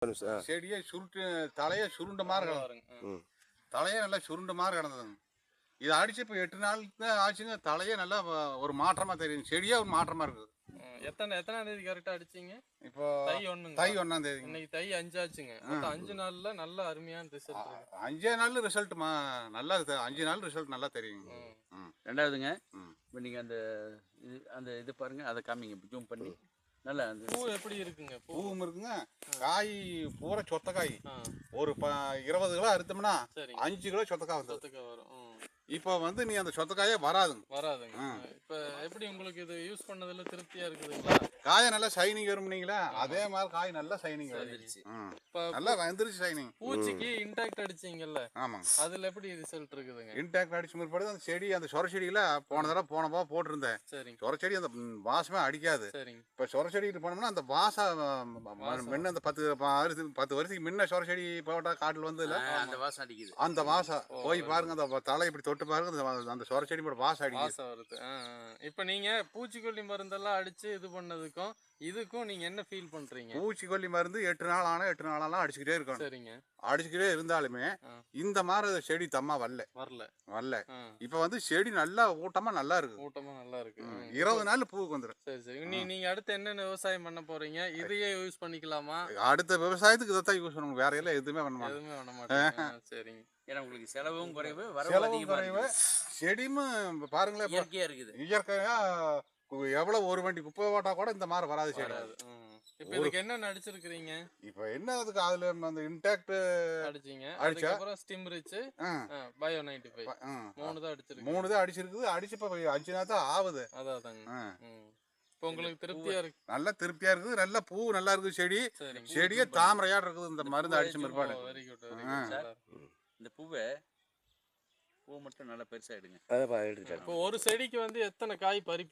செடியை சுருட்டு தலையை சுருண்ட மாதிரி கிடந்தது. தலையே நல்லா சுருண்ட மாதிரி கிடந்ததுங்க. இதை அடிச்சு இப்போ 8 நாளுக்கு தான் ஆச்சுங்க. தலையே நல்லா ஒரு மாற்றமா தெரியும். செடியே ஒரு மாற்றமா இருக்குது. எத்தனாம் தேதி கரெக்டா அடிச்சீங்க? இப்போ தை 1 தை 1ஆம் தேதி. இன்னைக்கு தை 5 ஆச்சுங்க. மொத்தம் 5 நாள்ல நல்ல அருமையான ரிசல்ட் இருக்கு. 5 நாள் ரிசல்ட் நல்லா 5 நாள் ரிசல்ட் நல்லா தெரியுங்க. ரெண்டாவதுங்க, இப்போ நீங்கள் அந்த இது பாருங்க, அதை காமிங்க ஜூம் பண்ணி. நல்லா அந்த பூ எப்படி இருக்குங்க? பூவும் இருக்குங்க. காய் பூரா சொத்த காய். ஒரு 20 கிலோ அறுத்தோம்னா 5 கிலோ சொத்தக்காய் வரும். இப்போ வந்து நீ அந்த சொத்தக்காயே வராதுங்க. இப்போ எப்படி உங்களுக்கு இது யூஸ் பண்ணதுல திருப்தியா இருக்குதுங்களா? காயை நல்லா சைனிங் வரும்னீங்களா? அதே மாதிரி காய் நல்லா சைனிங் வந்துருச்சு. நல்லா வந்துருச்சு சைனிங். பூச்சிக்கு இன்டாக்ட் அடிச்சீங்கல்ல? ஆமாங்க. அதுல எப்படி ரிசல்ட் இருக்குதுங்க? இன்டாக்ட் அடிச்சு முற்பாடு அந்த செடி, அந்த சொர செடியில போனப்போ போட்டிருந்தேன். சொர செடி அந்த வாசமே அடிக்காது. இப்போ சொர செடிட்டு போனோம்னா அந்த வாசம் முன்ன அந்த 10 வருஷத்துக்கு முன்ன சொர செடி போட்டா காட்டில் வந்து அந்த வாசம் அடிக்குது. அந்த வாசம் போய் பாருங்க, அந்த தலை இப்படி தொட்டு பாருங்க, அந்த சொர செடி வாசம் அடிக்குது. இப்போ நீங்க பூச்சிக்கொல்லி மருந்தெல்லாம் அடிச்சு இது பண்ணதுக்கும் இதுக்கும் நீங்க என்ன ஃபீல் பண்றீங்க? பூச்சிக்கொல்லி மருந்து 8 நாள் அடிச்சுக்கிட்டே இருக்கணும். சரிங்க. அடிச்சுக்கிட்டே இருந்தாலுமே இந்த மாதிரி செடி தம்மா வரல. இப்ப வந்து செடி நல்லா ஊட்டமா நல்லா இருக்கு. 20 நாள் பூவுக்கு வந்துடும். சரி. நீங்க அடுத்து என்னென்ன விவசாயம் பண்ண போறீங்க? இதையே யூஸ் பண்ணிக்கலாமா? அடுத்த விவசாயத்துக்கு இதைத்தான் யூஸ் பண்ணுங்க. வேற எல்லாம் எதுவுமே பண்ண மாட்டேன். சரிங்க. ஏன்னா உங்களுக்கு செலவும் குறைவு, வரவும் குறைவு. செடியும் பாருங்களேன், இயற்கையா இருக்குது. இயற்கையா எவ்வளவு ஒரு வண்டி குப்பை போட்டா கூட இந்த மாதிரி வராது செடி. இப்போ இதுக்கு என்ன அடிச்சிருக்கீங்க? இப்போ என்ன அதுக்கு அதுல அந்த இன்டாக்ட் அடிச்சீங்க. அதுக்கு அப்புறம் ஸ்டிம் ரிச், பயோ 95 மூணு தான் அடிச்சிருக்குது. அடிச்சு இப்ப 5 நாள் தான் ஆகுது. அதாங்க. இப்போ உங்களுக்கு திருப்தியா இருக்கு? நல்ல திருப்தியா இருக்குது. நல்ல பூ நல்லா இருக்குது. செடியே தாமரையா இருக்குது இந்த மருந்து அடிச்ச பிற்பாடு. Very good. இந்த பூ மட்டும் நல்லா பெருசா எடுங்க. இப்போ ஒரு செடிக்கு வந்து எத்தனை காய் பறிப்பீங்க?